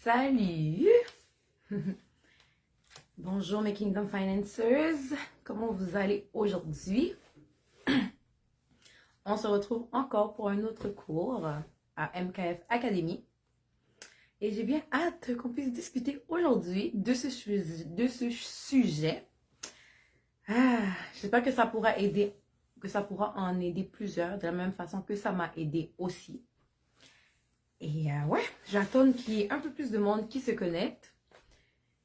Salut! Bonjour mes Kingdom Financers, comment vous allez aujourd'hui? On se retrouve encore pour un autre cours à MKF Academy. Et j'ai bien hâte qu'on puisse discuter aujourd'hui de ce sujet. J'espère que ça pourra aider, que ça pourra en aider plusieurs de la même façon que ça m'a aidé aussi. Et ouais, j'attends qu'il y ait un peu plus de monde qui se connecte.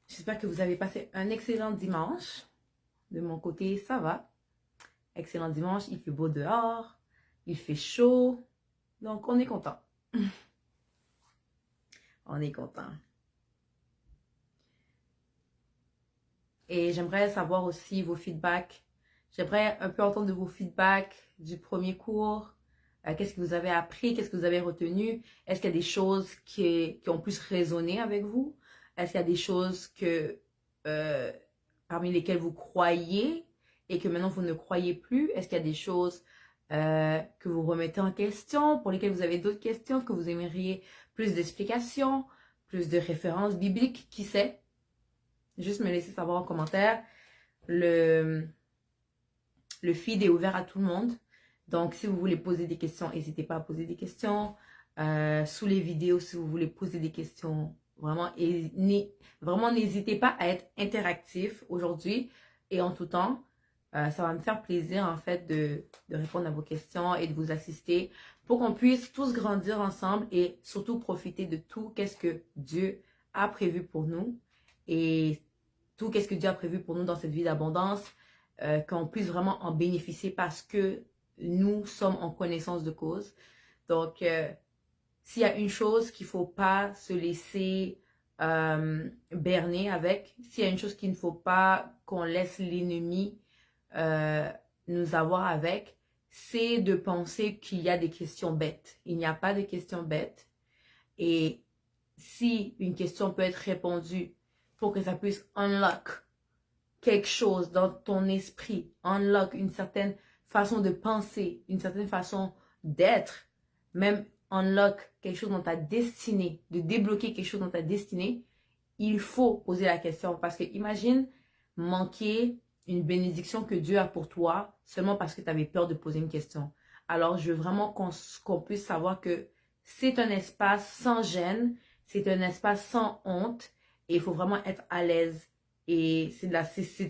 J'espère que vous avez passé un excellent dimanche. De mon côté, ça va. Excellent dimanche, il fait beau dehors, il fait chaud. Donc, on est content. On est content. Et j'aimerais savoir aussi vos feedbacks. J'aimerais un peu entendre de vos feedbacks du premier cours. Qu'est-ce que vous avez appris? Qu'est-ce que vous avez retenu? Est-ce qu'il y a des choses qui ont plus résonné avec vous? Est-ce qu'il y a des choses parmi lesquelles vous croyez et que maintenant vous ne croyez plus? Est-ce qu'il y a des choses que vous remettez en question, pour lesquelles vous avez d'autres questions, que vous aimeriez plus d'explications, plus de références bibliques? Qui sait? Juste me laisser savoir en commentaire. Le feed est ouvert à tout le monde. Donc, si vous voulez poser des questions, n'hésitez pas à poser des questions. Sous les vidéos, si vous voulez poser des questions, vraiment n'hésitez pas à être interactif aujourd'hui et en tout temps. Ça va me faire plaisir, en fait, de répondre à vos questions et de vous assister pour qu'on puisse tous grandir ensemble et surtout profiter de tout qu'est-ce que Dieu a prévu pour nous et tout qu'est-ce que Dieu a prévu pour nous dans cette vie d'abondance, qu'on puisse vraiment en bénéficier parce que nous sommes en connaissance de cause. Donc, s'il y a une chose qu'il ne faut pas se laisser berner avec, s'il y a une chose qu'il ne faut pas qu'on laisse l'ennemi nous avoir avec, c'est de penser qu'il y a des questions bêtes. Il n'y a pas de questions bêtes. Et si une question peut être répondue pour que ça puisse unlock quelque chose dans ton esprit, unlock une certaine façon de penser, une certaine façon d'être, même unlock quelque chose dans ta destinée, de débloquer quelque chose dans ta destinée, il faut poser la question. Parce que imagine manquer une bénédiction que Dieu a pour toi seulement parce que tu avais peur de poser une question. Alors, je veux vraiment qu'on puisse savoir que c'est un espace sans gêne, c'est un espace sans honte et il faut vraiment être à l'aise. Et c'est de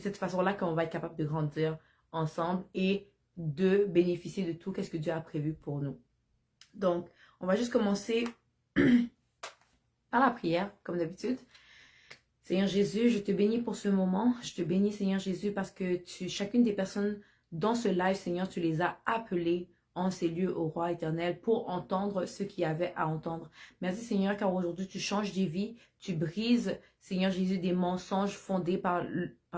cette façon-là qu'on va être capable de grandir ensemble et de bénéficier de tout ce que Dieu a prévu pour nous. Donc, on va juste commencer par la prière, comme d'habitude. Seigneur Jésus, je te bénis pour ce moment. Je te bénis, Seigneur Jésus, parce que chacune des personnes dans ce live, Seigneur, tu les as appelées en ces lieux au roi éternel pour entendre ce qu'il y avait à entendre. Merci, Seigneur, car aujourd'hui, tu changes des vies, tu brises, Seigneur Jésus, des mensonges fondés par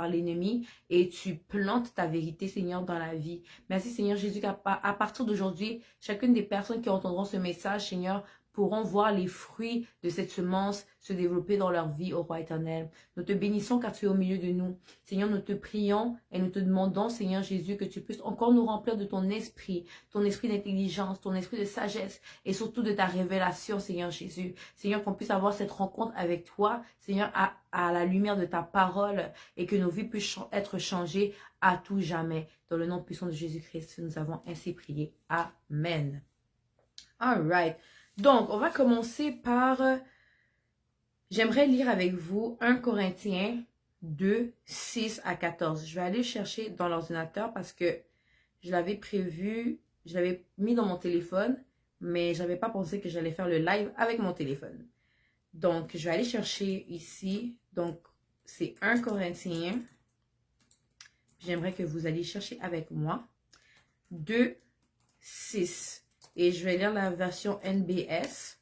l'ennemi et tu plantes ta vérité, Seigneur, dans la vie. Merci, Seigneur Jésus, qu'à partir d'aujourd'hui, chacune des personnes qui entendront ce message, Seigneur, pourront voir les fruits de cette semence se développer dans leur vie, au roi éternel. Nous te bénissons car tu es au milieu de nous. Seigneur, nous te prions et nous te demandons, Seigneur Jésus, que tu puisses encore nous remplir de ton esprit d'intelligence, ton esprit de sagesse et surtout de ta révélation, Seigneur Jésus. Seigneur, qu'on puisse avoir cette rencontre avec toi, Seigneur, à la lumière de ta parole et que nos vies puissent être changées à tout jamais. Dans le nom puissant de Jésus-Christ, nous avons ainsi prié. Amen. All right. Donc, on va commencer par, j'aimerais lire avec vous 1 Corinthiens 2, 6 à 14. Je vais aller chercher dans l'ordinateur parce que je l'avais prévu, je l'avais mis dans mon téléphone, mais je n'avais pas pensé que j'allais faire le live avec mon téléphone. Donc, je vais aller chercher ici. Donc, c'est 1 Corinthiens. J'aimerais que vous alliez chercher avec moi. 2, 6. Et je vais lire la version NBS,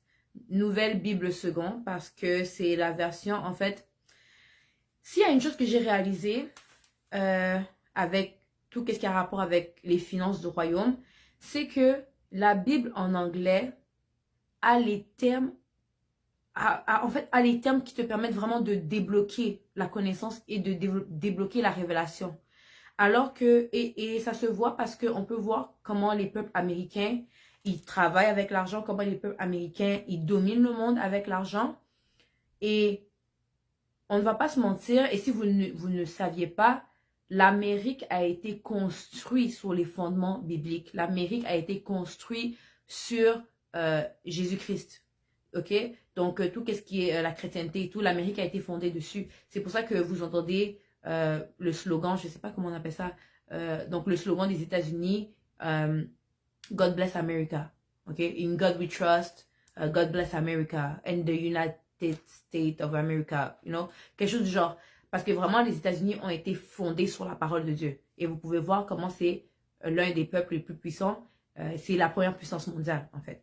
Nouvelle Bible Seconde, parce que c'est la version, en fait, s'il y a une chose que j'ai réalisée avec tout ce qui a rapport avec les finances du royaume, c'est que la Bible en anglais a les termes, en fait, a les termes qui te permettent vraiment de débloquer la connaissance et de débloquer la révélation. Alors que, et ça se voit parce qu'on peut voir comment les peuples américains, ils travaillent avec l'argent, comment les peuples américains, ils dominent le monde avec l'argent. Et on ne va pas se mentir, et si vous ne saviez pas, l'Amérique a été construite sur les fondements bibliques. L'Amérique a été construite sur Jésus-Christ. OK? Donc, tout ce qui est la chrétienté et tout, l'Amérique a été fondée dessus. C'est pour ça que vous entendez le slogan, je ne sais pas comment on appelle ça, donc le slogan des États-Unis, God bless America. OK? In God we trust, God bless America, and the United States of America, you know? Quelque chose du genre. Parce que vraiment, les États-Unis ont été fondés sur la parole de Dieu. Et vous pouvez voir comment c'est l'un des peuples les plus puissants. C'est la première puissance mondiale, en fait.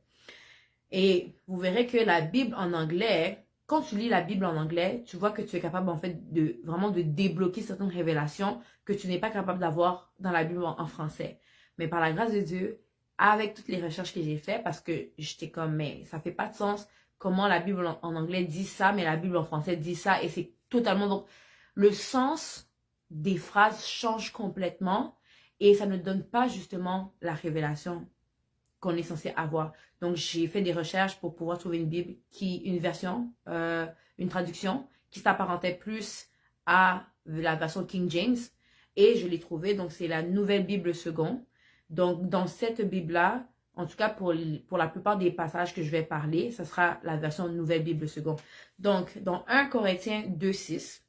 Et vous verrez que la Bible en anglais, quand tu lis la Bible en anglais, tu vois que tu es capable, en fait, de vraiment de débloquer certaines révélations que tu n'es pas capable d'avoir dans la Bible en français. Mais par la grâce de Dieu, avec toutes les recherches que j'ai faites, parce que j'étais comme, mais ça fait pas de sens comment la Bible en anglais dit ça, mais la Bible en français dit ça, et c'est totalement... Donc, le sens des phrases change complètement, et ça ne donne pas justement la révélation qu'on est censé avoir. Donc, j'ai fait des recherches pour pouvoir trouver une Bible une version, une traduction qui s'apparentait plus à la version King James, et je l'ai trouvée. Donc, c'est la Nouvelle Bible seconde. Donc, dans cette Bible-là, en tout cas pour la plupart des passages que je vais parler, ce sera la version Nouvelle Bible seconde. Donc, dans 1 Corinthiens 2,6,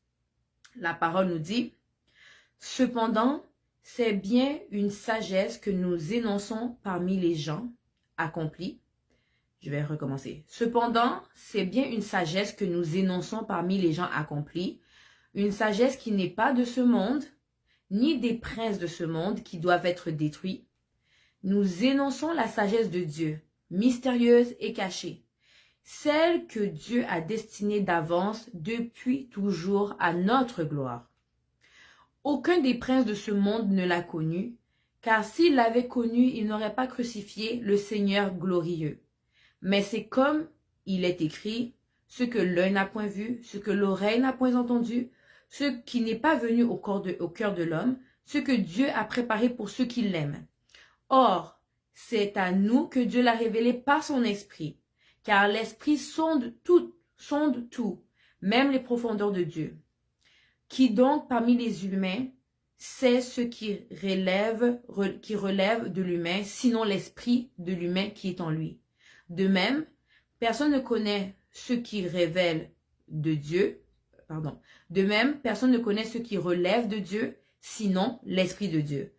la parole nous dit « Cependant, c'est bien une sagesse que nous énonçons parmi les gens accomplis. » Je vais recommencer. « Cependant, c'est bien une sagesse que nous énonçons parmi les gens accomplis, une sagesse qui n'est pas de ce monde, ni des princes de ce monde qui doivent être détruits. Nous énonçons la sagesse de Dieu, mystérieuse et cachée, celle que Dieu a destinée d'avance depuis toujours à notre gloire. Aucun des princes de ce monde ne l'a connu, car s'il l'avait connu, il n'aurait pas crucifié le Seigneur glorieux. Mais c'est comme il est écrit, ce que l'œil n'a point vu, ce que l'oreille n'a point entendu, ce qui n'est pas venu au cœur de l'homme, ce que Dieu a préparé pour ceux qui l'aiment. Or, c'est à nous que Dieu l'a révélé par son esprit, car l'esprit sonde tout, même les profondeurs de Dieu. Qui donc parmi les humains sait ce qui relève de l'humain, sinon l'esprit de l'humain qui est en lui. De même, personne ne connaît ce qui révèle de Dieu, de même, personne ne connaît ce qui relève de Dieu, sinon l'esprit de Dieu.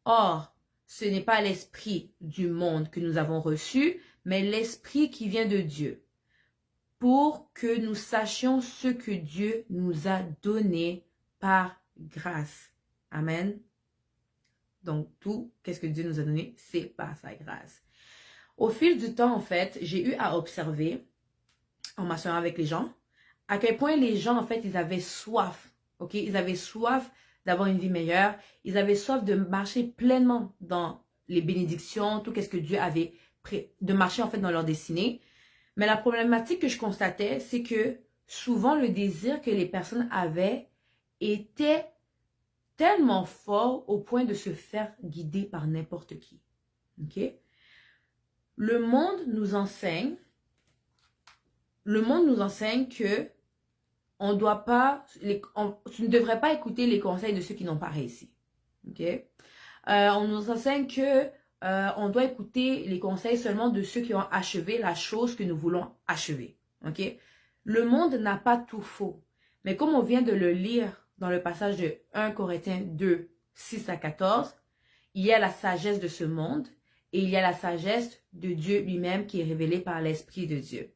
Or, ce n'est pas l'esprit du monde que nous avons reçu, mais l'esprit qui vient de Dieu, pour que nous sachions ce que Dieu nous a donné par grâce. Amen. Donc, tout, qu'est-ce que Dieu nous a donné? C'est par sa grâce. Au fil du temps, en fait, j'ai eu à observer, en m'assurant avec les gens, à quel point les gens, en fait, ils avaient soif. OK? Ils avaient soif d'avoir une vie meilleure. Ils avaient soif de marcher pleinement dans les bénédictions, tout ce que Dieu avait de marcher, en fait, dans leur destinée. Mais la problématique que je constatais, c'est que souvent le désir que les personnes avaient était tellement fort au point de se faire guider par n'importe qui. OK? Le monde nous enseigne que tu ne devrais pas écouter les conseils de ceux qui n'ont pas réussi. OK? On nous enseigne que on doit écouter les conseils seulement de ceux qui ont achevé la chose que nous voulons achever. OK? Le monde n'a pas tout faux. Mais comme on vient de le lire dans le passage de 1 Corinthiens 2, 6 à 14, il y a la sagesse de ce monde et il y a la sagesse de Dieu lui-même qui est révélée par l'Esprit de Dieu.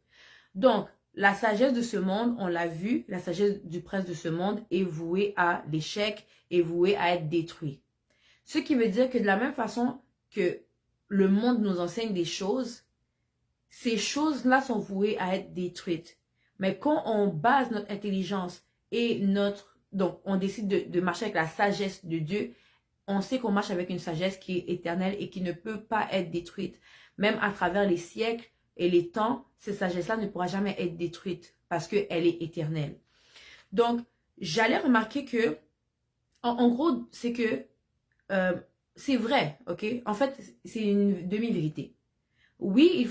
Donc, la sagesse de ce monde, on l'a vu, la sagesse du prince de ce monde est vouée à l'échec, est vouée à être détruit. Ce qui veut dire que de la même façon que le monde nous enseigne des choses, ces choses-là sont vouées à être détruites. Mais quand on base notre intelligence et donc on décide de marcher avec la sagesse de Dieu, on sait qu'on marche avec une sagesse qui est éternelle et qui ne peut pas être détruite. Même à travers les siècles et les temps, cette sagesse-là ne pourra jamais être détruite parce qu'elle est éternelle. Donc, j'allais remarquer que, en gros, c'est que c'est vrai, ok? En fait, c'est une demi-vérité. il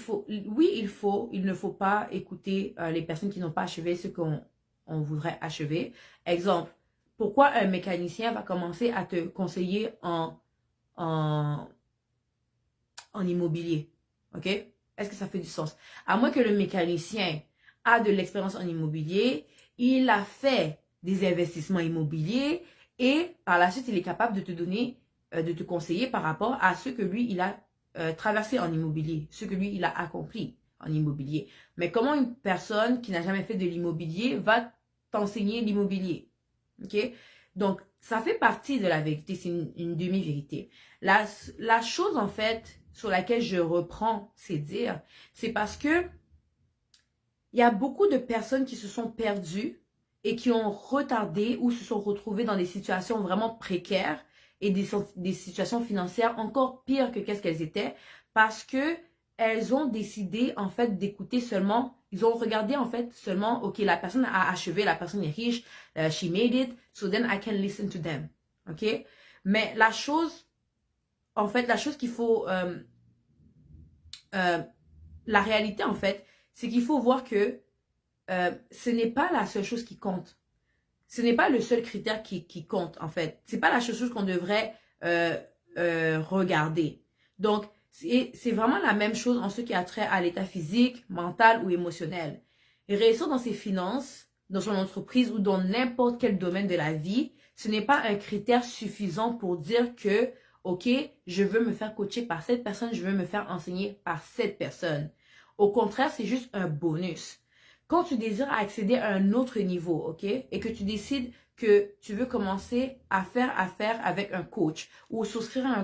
ne faut pas écouter les personnes qui n'ont pas achevé ce qu'on voudrait achever. Exemple, pourquoi un mécanicien va commencer à te conseiller en, en immobilier? OK? Est-ce que ça fait du sens? À moins que le mécanicien a de l'expérience en immobilier, il a fait des investissements immobiliers et par la suite, il est capable de te donner, de te conseiller par rapport à ce que lui, il a traversé en immobilier, ce que lui, il a accompli en immobilier. Mais comment une personne qui n'a jamais fait de l'immobilier va t'enseigner l'immobilier? OK? Donc, ça fait partie de la vérité, c'est une demi-vérité. La chose, en fait, sur laquelle je reprends ces dires, c'est parce que il y a beaucoup de personnes qui se sont perdues et qui ont retardé ou se sont retrouvées dans des situations vraiment précaires et des situations financières encore pires que qu'est-ce qu'elles étaient parce que elles ont décidé en fait d'écouter seulement, ils ont regardé en fait seulement, ok, la personne a achevé, la personne est riche, she made it, so then I can listen to them, ok? Mais la chose, en fait, la chose qu'il faut, euh, la réalité en fait, c'est qu'il faut voir que ce n'est pas la seule chose qui compte. Ce n'est pas le seul critère qui compte, en fait. C'est pas la seule chose qu'on devrait regarder. Donc, c'est vraiment la même chose en ce qui a trait à l'état physique, mental ou émotionnel. Et réussir dans ses finances, dans son entreprise ou dans n'importe quel domaine de la vie, ce n'est pas un critère suffisant pour dire que, ok, je veux me faire coacher par cette personne, je veux me faire enseigner par cette personne. Au contraire, c'est juste un bonus. Quand tu désires accéder à un autre niveau, ok, et que tu décides que tu veux commencer à faire affaire avec un coach ou souscrire à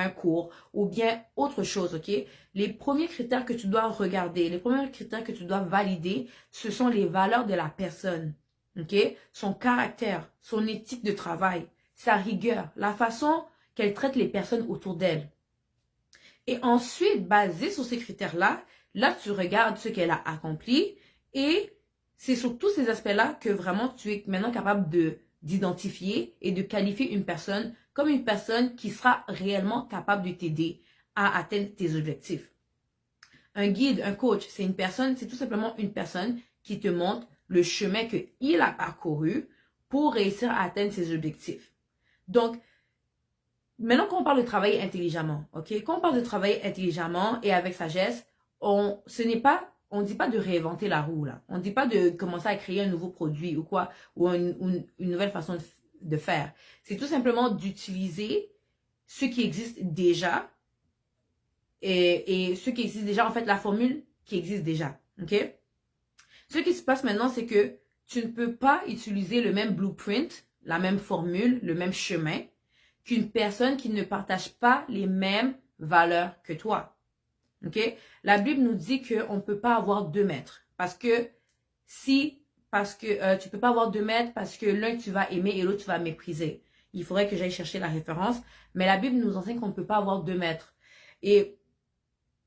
un cours ou bien autre chose, ok, les premiers critères que tu dois regarder, les premiers critères que tu dois valider, ce sont les valeurs de la personne, ok, son caractère, son éthique de travail, sa rigueur, la façon qu'elle traite les personnes autour d'elle. Et ensuite, basé sur ces critères-là, là, tu regardes ce qu'elle a accompli et c'est sur tous ces aspects-là que vraiment tu es maintenant capable d'identifier et de qualifier une personne comme une personne qui sera réellement capable de t'aider à atteindre tes objectifs. Un guide, un coach, c'est une personne, c'est tout simplement une personne qui te montre le chemin qu'il a parcouru pour réussir à atteindre ses objectifs. Donc, maintenant qu'on parle de travailler intelligemment, ok? Quand on parle de travailler intelligemment et avec sagesse, on ne dit pas de réinventer la roue, là. On ne dit pas de commencer à créer un nouveau produit ou quoi, ou une nouvelle façon de faire. C'est tout simplement d'utiliser ce qui existe déjà et ce qui existe déjà, en fait, la formule qui existe déjà, ok? Ce qui se passe maintenant, c'est que tu ne peux pas utiliser le même blueprint, la même formule, le même chemin qu'une personne qui ne partage pas les mêmes valeurs que toi. Ok? La Bible nous dit qu'on ne peut pas avoir 2 maîtres. Parce que tu peux pas avoir 2 maîtres parce que l'un tu vas aimer et l'autre tu vas mépriser. Il faudrait que j'aille chercher la référence. Mais la Bible nous enseigne qu'on ne peut pas avoir 2 maîtres. Et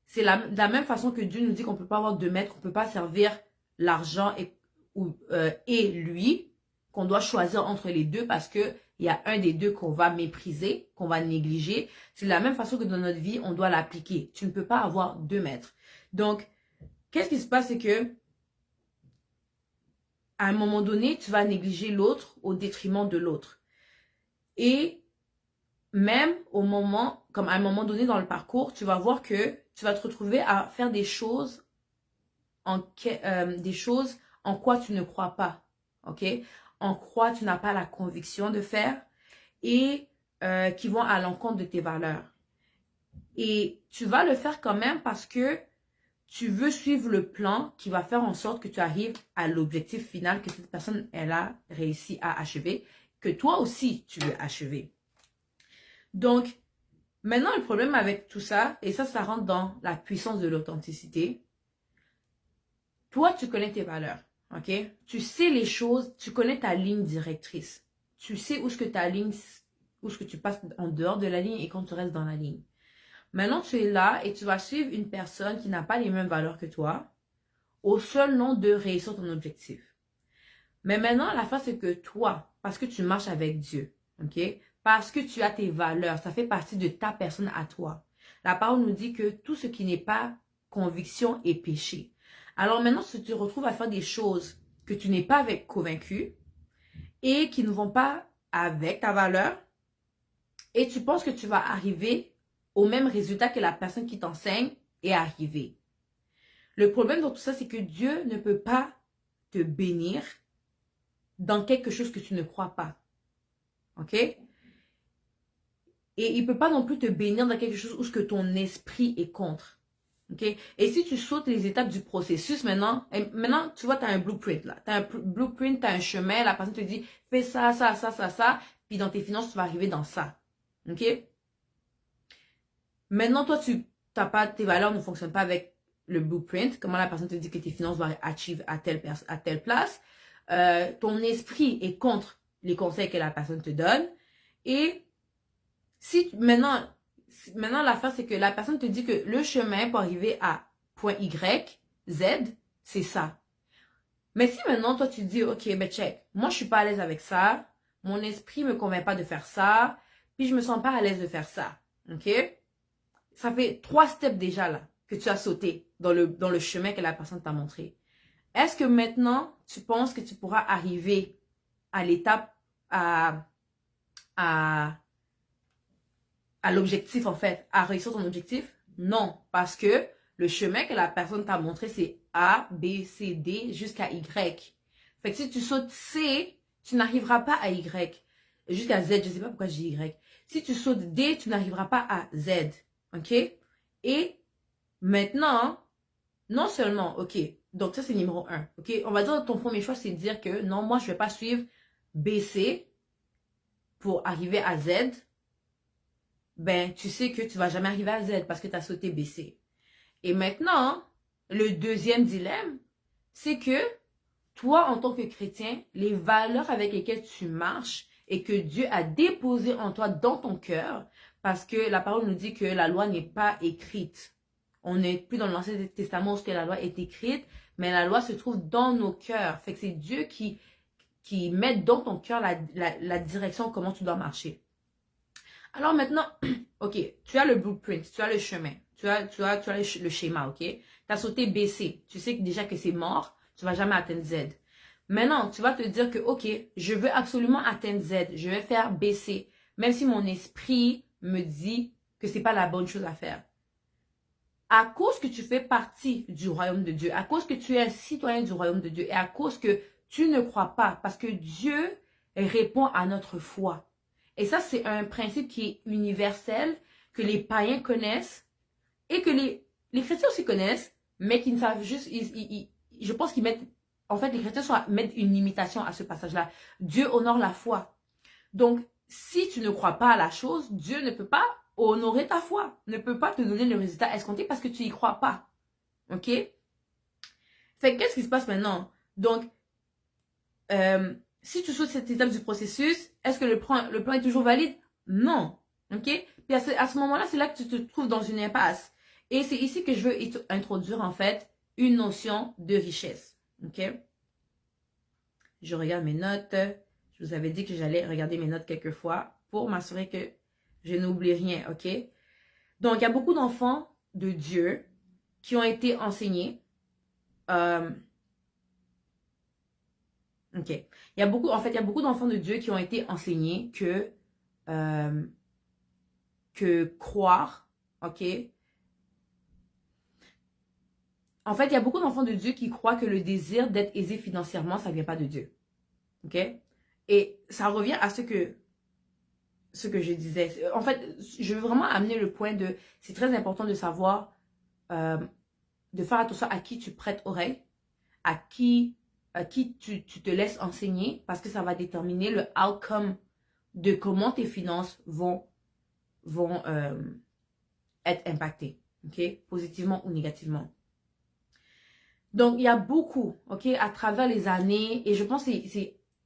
c'est de la même façon que Dieu nous dit qu'on ne peut pas avoir 2 maîtres, on ne peut pas servir l'argent et lui, qu'on doit choisir entre les deux parce que il y a un des deux qu'on va mépriser, qu'on va négliger. C'est de la même façon que dans notre vie, on doit l'appliquer. Tu ne peux pas avoir 2 maîtres. Donc, qu'est-ce qui se passe, c'est que à un moment donné, tu vas négliger l'autre au détriment de l'autre. Et même comme à un moment donné dans le parcours, tu vas voir que tu vas te retrouver à faire des choses en quoi tu ne crois pas, ok? En quoi tu n'as pas la conviction de faire et qui vont à l'encontre de tes valeurs. Et tu vas le faire quand même parce que tu veux suivre le plan qui va faire en sorte que tu arrives à l'objectif final que cette personne, elle a réussi à achever, que toi aussi, tu veux achever. Donc, maintenant, le problème avec tout ça, et ça rentre dans la puissance de l'authenticité. Toi, tu connais tes valeurs, ok? Tu sais les choses, tu connais ta ligne directrice. Tu sais où est-ce que tu passes en dehors de la ligne et quand tu restes dans la ligne. Maintenant, tu es là et tu vas suivre une personne qui n'a pas les mêmes valeurs que toi au seul nom de réussir ton objectif. Mais maintenant, la fin, c'est que toi, parce que tu marches avec Dieu, ok? Parce que tu as tes valeurs, ça fait partie de ta personne à toi. La parole nous dit que tout ce qui n'est pas conviction est péché. Alors maintenant, si tu te retrouves à faire des choses que tu n'es pas convaincu et qui ne vont pas avec ta valeur, et tu penses que tu vas arriver au même résultat que la personne qui t'enseigne est arrivée. Le problème dans tout ça, c'est que Dieu ne peut pas te bénir dans quelque chose que tu ne crois pas. OK? Et il ne peut pas non plus te bénir dans quelque chose où ce que ton esprit est contre. OK? Et si tu sautes les étapes du processus maintenant, tu vois, tu as un blueprint là. Tu as un blueprint, tu as un chemin, la personne te dit, fais ça, ça, ça, ça, ça, puis dans tes finances, tu vas arriver dans ça. OK? Maintenant, toi, tes valeurs ne fonctionnent pas avec le blueprint. Comment la personne te dit que tes finances vont achieve à telle place. Ton esprit est contre les conseils que la personne te donne. Et maintenant, l'affaire, c'est que la personne te dit que le chemin pour arriver à point Y, Z, c'est ça. Mais si maintenant, toi, tu dis, OK, ben check, moi, je suis pas à l'aise avec ça. Mon esprit me convainc pas de faire ça. Puis, je me sens pas à l'aise de faire ça. OK? Ça fait 3 steps déjà là que tu as sauté dans le chemin que la personne t'a montré. Est-ce que maintenant, tu penses que tu pourras arriver à l'étape, à l'objectif en fait, à réussir ton objectif? Non, parce que le chemin que la personne t'a montré, c'est A, B, C, D jusqu'à Y. Fait que si tu sautes C, tu n'arriveras pas à Y. Jusqu'à Z, je ne sais pas pourquoi je dis Y. Si tu sautes D, tu n'arriveras pas à Z. OK? Et maintenant, non seulement, OK, donc ça c'est numéro 1. OK? On va dire que ton premier choix, c'est de dire que non, moi je ne vais pas suivre BC pour arriver à Z. Ben, tu sais que tu ne vas jamais arriver à Z parce que tu as sauté BC. Et maintenant, le deuxième dilemme, c'est que toi, en tant que chrétien, les valeurs avec lesquelles tu marches et que Dieu a déposées en toi dans ton cœur, parce que la parole nous dit que la loi n'est pas écrite. On n'est plus dans l'Ancien Testament où la loi est écrite, mais la loi se trouve dans nos cœurs. Fait que c'est Dieu qui met dans ton cœur la direction, comment tu dois marcher. Alors maintenant, ok, tu as le blueprint, tu as le chemin, tu as le schéma, ok? Tu as sauté BC, tu sais déjà que c'est mort, tu ne vas jamais atteindre Z. Maintenant, tu vas te dire que, ok, je veux absolument atteindre Z, je vais faire BC, même si mon esprit me dit que ce n'est pas la bonne chose à faire. À cause que tu fais partie du royaume de Dieu, à cause que tu es un citoyen du royaume de Dieu, et à cause que tu ne crois pas, parce que Dieu répond à notre foi. Et ça, c'est un principe qui est universel, que les païens connaissent, et que les chrétiens aussi connaissent, mais qui ne savent juste, je pense qu'ils mettent, en fait, les chrétiens mettent une limitation à ce passage-là. Dieu honore la foi. Donc, si tu ne crois pas à la chose, Dieu ne peut pas honorer ta foi, ne peut pas te donner le résultat escompté parce que tu n'y crois pas. OK? Fait qu'est-ce qui se passe maintenant? Donc, si tu sautes cette étape du processus, est-ce que le plan est toujours valide? Non. OK? Puis à ce moment-là, c'est là que tu te trouves dans une impasse. Et c'est ici que je veux introduire, en fait, une notion de richesse. OK? Je regarde mes notes. Je vous avais dit que j'allais regarder mes notes quelques fois pour m'assurer que je n'oublie rien, ok? Donc, il y a beaucoup d'enfants de Dieu qui ont été enseignés. Ok. Il y a beaucoup d'enfants de Dieu qui ont été enseignés que croire, ok? En fait, il y a beaucoup d'enfants de Dieu qui croient que le désir d'être aisé financièrement, ça ne vient pas de Dieu. Ok? Et ça revient à ce que je disais. En fait, je veux vraiment amener le point de... C'est très important de savoir, de faire attention à qui tu prêtes oreille, à qui tu te laisses enseigner, parce que ça va déterminer le outcome de comment tes finances vont être impactées, ok? Positivement ou négativement. Donc, il y a beaucoup, ok, à travers les années, et je pense que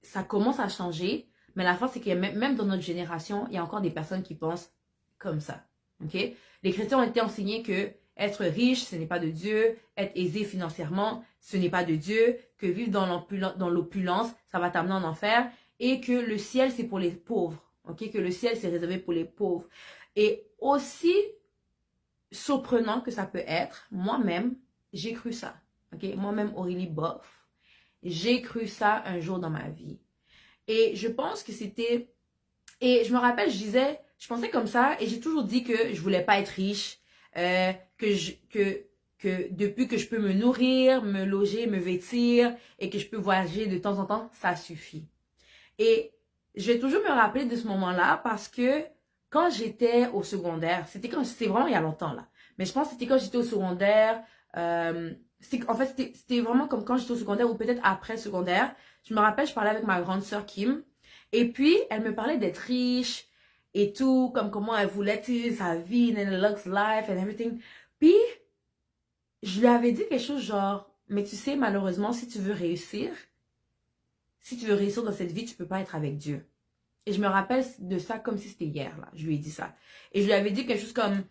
ça commence à changer. Mais la force, c'est que même dans notre génération, il y a encore des personnes qui pensent comme ça. Okay? Les chrétiens ont été enseignés que être riche, ce n'est pas de Dieu. Être aisé financièrement, ce n'est pas de Dieu. Que vivre dans l'opulence, ça va t'amener en enfer. Et que le ciel, c'est pour les pauvres. Okay? Que le ciel, c'est réservé pour les pauvres. Et aussi, surprenant que ça peut être, moi-même, j'ai cru ça. Ok, moi-même, Aurélie Boff, j'ai cru ça un jour dans ma vie. Et je pense que c'était... Et je me rappelle, je pensais comme ça et j'ai toujours dit que je voulais pas être riche, que depuis que je peux me nourrir, me loger, me vêtir et que je peux voyager de temps en temps, ça suffit. Et je vais toujours me rappeler de ce moment-là parce que quand j'étais au secondaire, c'est vraiment il y a longtemps là, mais je pense que c'était quand j'étais au secondaire, en fait c'était vraiment comme quand j'étais au secondaire ou peut-être après secondaire. Je me rappelle, je parlais avec ma grande sœur Kim et puis elle me parlait d'être riche et tout, comme comment elle voulait sa vie, and looks life and everything. Puis je lui avais dit quelque chose genre, mais tu sais malheureusement si tu veux réussir dans cette vie, tu peux pas être avec Dieu. Et je me rappelle de ça comme si c'était hier, là. Je lui ai dit ça. Et je lui avais dit quelque chose comme,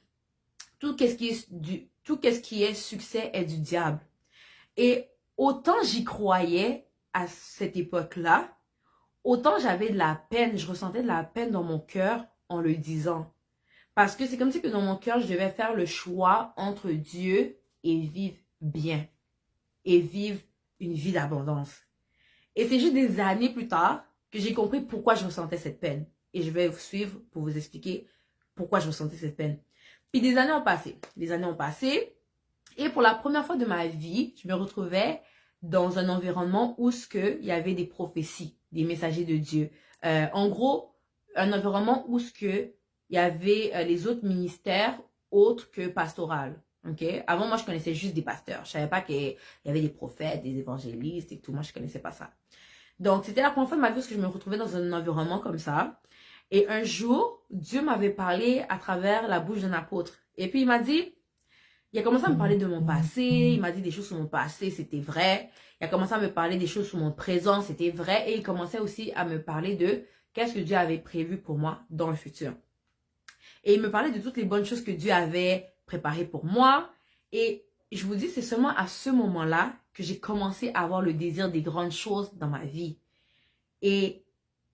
tout ce qui est succès est du diable. Et autant j'y croyais à cette époque-là, autant j'avais de la peine, je ressentais de la peine dans mon cœur en le disant. Parce que c'est comme si que dans mon cœur, je devais faire le choix entre Dieu et vivre bien. Et vivre une vie d'abondance. Et c'est juste des années plus tard que j'ai compris pourquoi je ressentais cette peine. Et je vais vous suivre pour vous expliquer pourquoi je ressentais cette peine. Puis des années ont passé. Des années ont passé. Et pour la première fois de ma vie, je me retrouvais dans un environnement où il y avait des prophéties, des messagers de Dieu. En gros, un environnement où il y avait les autres ministères autres que pastoral. Okay? Avant, moi, je connaissais juste des pasteurs. Je savais pas qu'il y avait des prophètes, des évangélistes et tout. Moi, je connaissais pas ça. Donc, c'était la première fois de ma vie que je me retrouvais dans un environnement comme ça. Et un jour, Dieu m'avait parlé à travers la bouche d'un apôtre. Et puis, il a commencé à me parler de mon passé. Il m'a dit des choses sur mon passé, c'était vrai. Il a commencé à me parler des choses sur mon présent, c'était vrai. Et il commençait aussi à me parler de qu'est-ce que Dieu avait prévu pour moi dans le futur. Et il me parlait de toutes les bonnes choses que Dieu avait préparées pour moi. Et je vous dis, c'est seulement à ce moment-là que j'ai commencé à avoir le désir des grandes choses dans ma vie. Et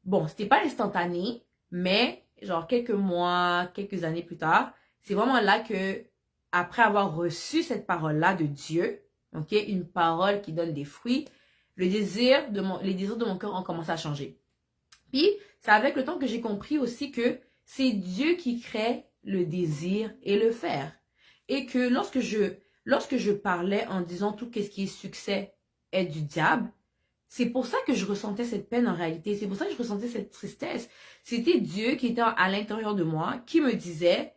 bon, c'était pas instantané, mais genre quelques mois, quelques années plus tard, c'est vraiment là que, après avoir reçu cette parole-là de Dieu, ok, une parole qui donne des fruits, les désirs de mon cœur ont commencé à changer. Puis, c'est avec le temps que j'ai compris aussi que c'est Dieu qui crée le désir et le faire. Et que lorsque je parlais en disant tout ce qui est succès est du diable, c'est pour ça que je ressentais cette peine en réalité. C'est pour ça que je ressentais cette tristesse. C'était Dieu qui était à l'intérieur de moi, qui me disait,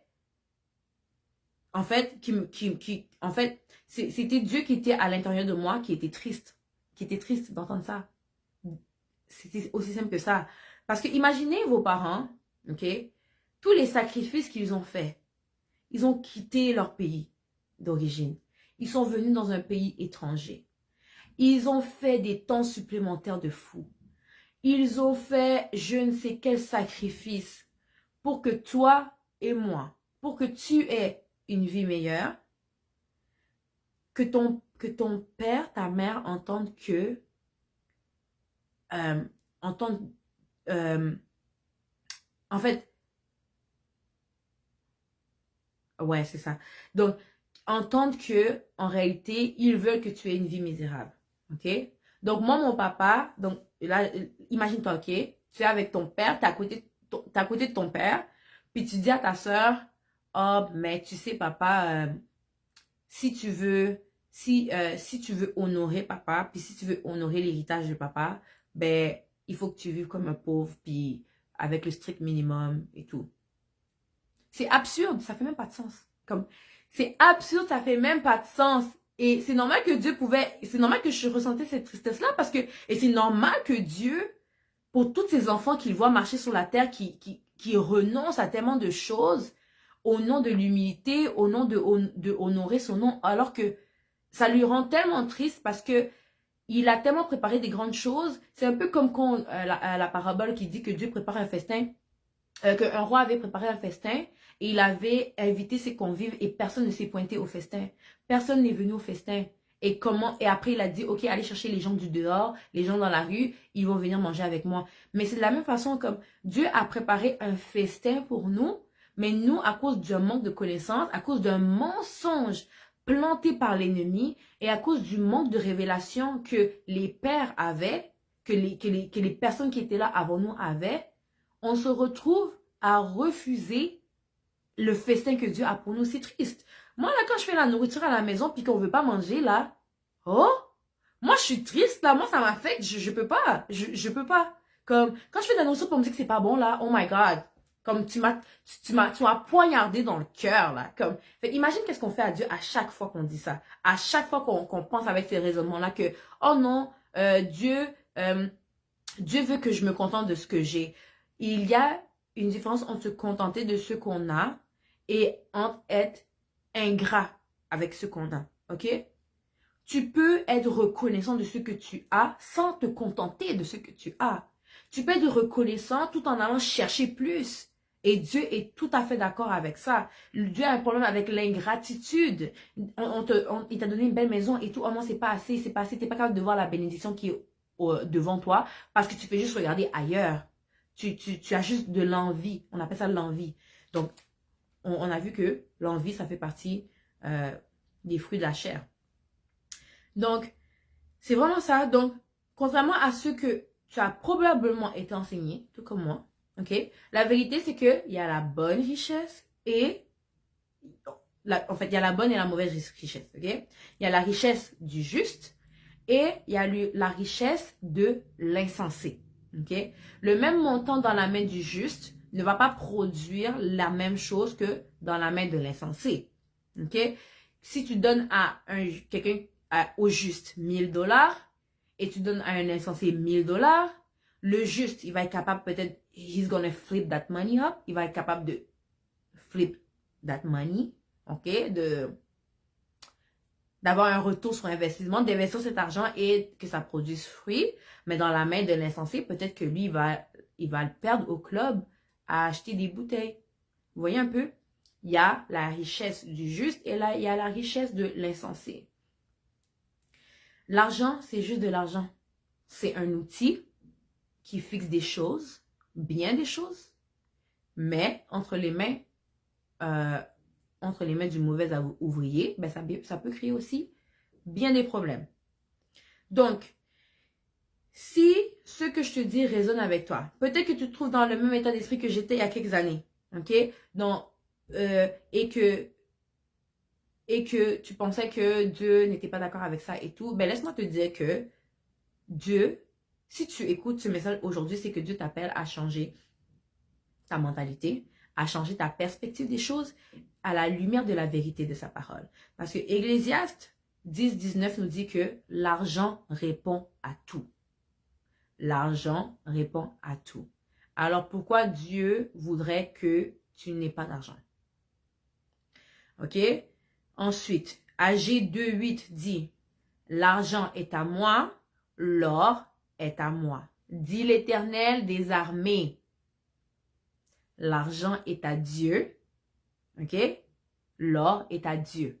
en fait, c'était Dieu qui était à l'intérieur de moi, qui était triste d'entendre ça. C'était aussi simple que ça. Parce que imaginez vos parents, ok, tous les sacrifices qu'ils ont faits. Ils ont quitté leur pays d'origine. Ils sont venus dans un pays étranger. Ils ont fait des temps supplémentaires de fou. Ils ont fait je ne sais quel sacrifice pour que toi et moi, pour que tu aies une vie meilleure, que ton père, ta mère entendent en fait, ouais, c'est ça. Donc, entendent que, en réalité, ils veulent que tu aies une vie misérable. Ok? Donc, moi, mon papa, donc, là, imagine-toi, ok? Tu es avec ton père, t'es à côté de ton père, puis tu dis à ta soeur, oh, mais tu sais, papa, si tu veux honorer papa, puis si tu veux honorer l'héritage de papa, ben, il faut que tu vives comme un pauvre, puis avec le strict minimum et tout. C'est absurde, ça fait même pas de sens. C'est absurde, ça fait même pas de sens. Et c'est normal que c'est normal que je ressentais cette tristesse-là et c'est normal que Dieu, pour tous ces enfants qu'il voit marcher sur la terre, qui renoncent à tellement de choses, au nom de l'humilité, au nom de honorer son nom, alors que ça lui rend tellement triste parce que il a tellement préparé des grandes choses. C'est un peu comme quand la parabole qui dit que Dieu prépare un festin, qu'un roi avait préparé un festin et il avait invité ses convives et personne ne s'est pointé au festin. Personne n'est venu au festin. Et après il a dit, ok, allez chercher les gens du dehors, les gens dans la rue, ils vont venir manger avec moi. Mais c'est de la même façon comme Dieu a préparé un festin pour nous, Mais nous, à cause d'un manque de connaissances, à cause d'un mensonge planté par l'ennemi et à cause du manque de révélation que les pères avaient, que les personnes qui étaient là avant nous avaient, on se retrouve à refuser le festin que Dieu a pour nous. C'est triste. Moi, là, quand je fais la nourriture à la maison puis qu'on veut pas manger, là, oh, moi, je suis triste, là. Moi, ça m'affecte. Je peux pas. Je peux pas. Comme, quand je fais de la nourriture pour me dire que c'est pas bon, là, oh my God. Comme, tu m'as poignardé dans le cœur, là. Comme, fait, imagine qu'est-ce qu'on fait à Dieu à chaque fois qu'on dit ça. À chaque fois qu'on pense avec ces raisonnements-là que, oh non, Dieu veut que je me contente de ce que j'ai. Il y a une différence entre se contenter de ce qu'on a et entre être ingrat avec ce qu'on a. OK? Tu peux être reconnaissant de ce que tu as sans te contenter de ce que tu as. Tu peux être reconnaissant tout en allant chercher plus. Et Dieu est tout à fait d'accord avec ça. Dieu a un problème avec l'ingratitude. Il t'a donné une belle maison et tout. Oh non, c'est pas assez, c'est pas assez. T'es pas capable de voir la bénédiction qui est devant toi parce que tu fais juste regarder ailleurs. Tu as juste de l'envie. On appelle ça l'envie. Donc, on a vu que l'envie, ça fait partie des fruits de la chair. Donc, c'est vraiment ça. Donc, contrairement à ce que tu as probablement été enseigné, tout comme moi, ok? La vérité, c'est qu'il y a la bonne richesse et... en fait, il y a la bonne et la mauvaise richesse, ok? Il y a la richesse du juste et il y a la richesse de l'insensé, ok? Le même montant dans la main du juste ne va pas produire la même chose que dans la main de l'insensé, ok? Si tu donnes à quelqu'un au juste 1000$ et tu donnes à un insensé 1000$, le juste, il va être capable peut-être, he's gonna flip that money up, il va être capable de flip that money, ok, d'avoir un retour sur investissement, d'investir cet argent et que ça produise fruit, mais dans la main de l'insensé, peut-être que lui, il va le perdre au club à acheter des bouteilles. Vous voyez un peu? Il y a la richesse du juste et là, il y a la richesse de l'insensé. L'argent, c'est juste de l'argent. C'est un outil qui fixe des choses, bien des choses, mais entre les mains du mauvais ouvrier, ben ça peut créer aussi bien des problèmes. Donc, si ce que je te dis résonne avec toi, peut-être que tu te trouves dans le même état d'esprit que j'étais il y a quelques années, ok? Donc, et que tu pensais que Dieu n'était pas d'accord avec ça et tout, ben laisse-moi te dire que Dieu, si tu écoutes ce message aujourd'hui, c'est que Dieu t'appelle à changer ta mentalité, à changer ta perspective des choses à la lumière de la vérité de sa parole. Parce que Ecclésiaste 10:19 nous dit que l'argent répond à tout. L'argent répond à tout. Alors pourquoi Dieu voudrait que tu n'aies pas d'argent? Ok? Ensuite, Agé 2:8 dit, l'argent est à moi, l'or est à moi. Dit l'Éternel des armées. L'argent est à Dieu. Ok? L'or est à Dieu.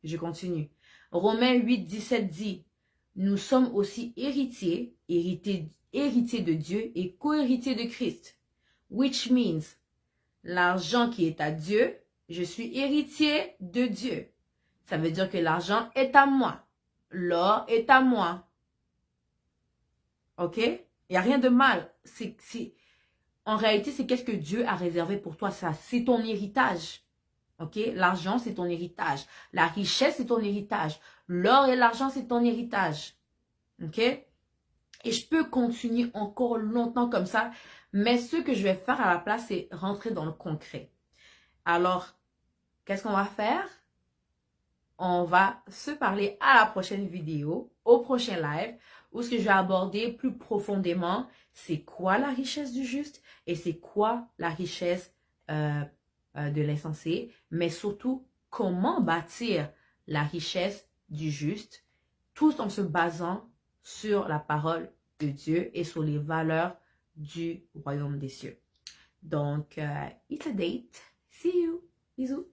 Je continue. Romains 8:17 dit, nous sommes aussi héritiers de Dieu et co-héritiers de Christ. Which means, l'argent qui est à Dieu, je suis héritier de Dieu. Ça veut dire que l'argent est à moi. L'or est à moi. Ok? Il n'y a rien de mal. En réalité, c'est qu'est-ce que Dieu a réservé pour toi. Ça, c'est ton héritage. Ok? L'argent, c'est ton héritage. La richesse, c'est ton héritage. L'or et l'argent, c'est ton héritage. Ok? Et je peux continuer encore longtemps comme ça. Mais ce que je vais faire à la place, c'est rentrer dans le concret. Alors, qu'est-ce qu'on va faire? On va se parler à la prochaine vidéo, au prochain live, où ce que je vais aborder plus profondément, c'est quoi la richesse du juste et c'est quoi la richesse de l'insensé, mais surtout comment bâtir la richesse du juste, tout en se basant sur la parole de Dieu et sur les valeurs du royaume des cieux. Donc, it's a date. See you. Bisous.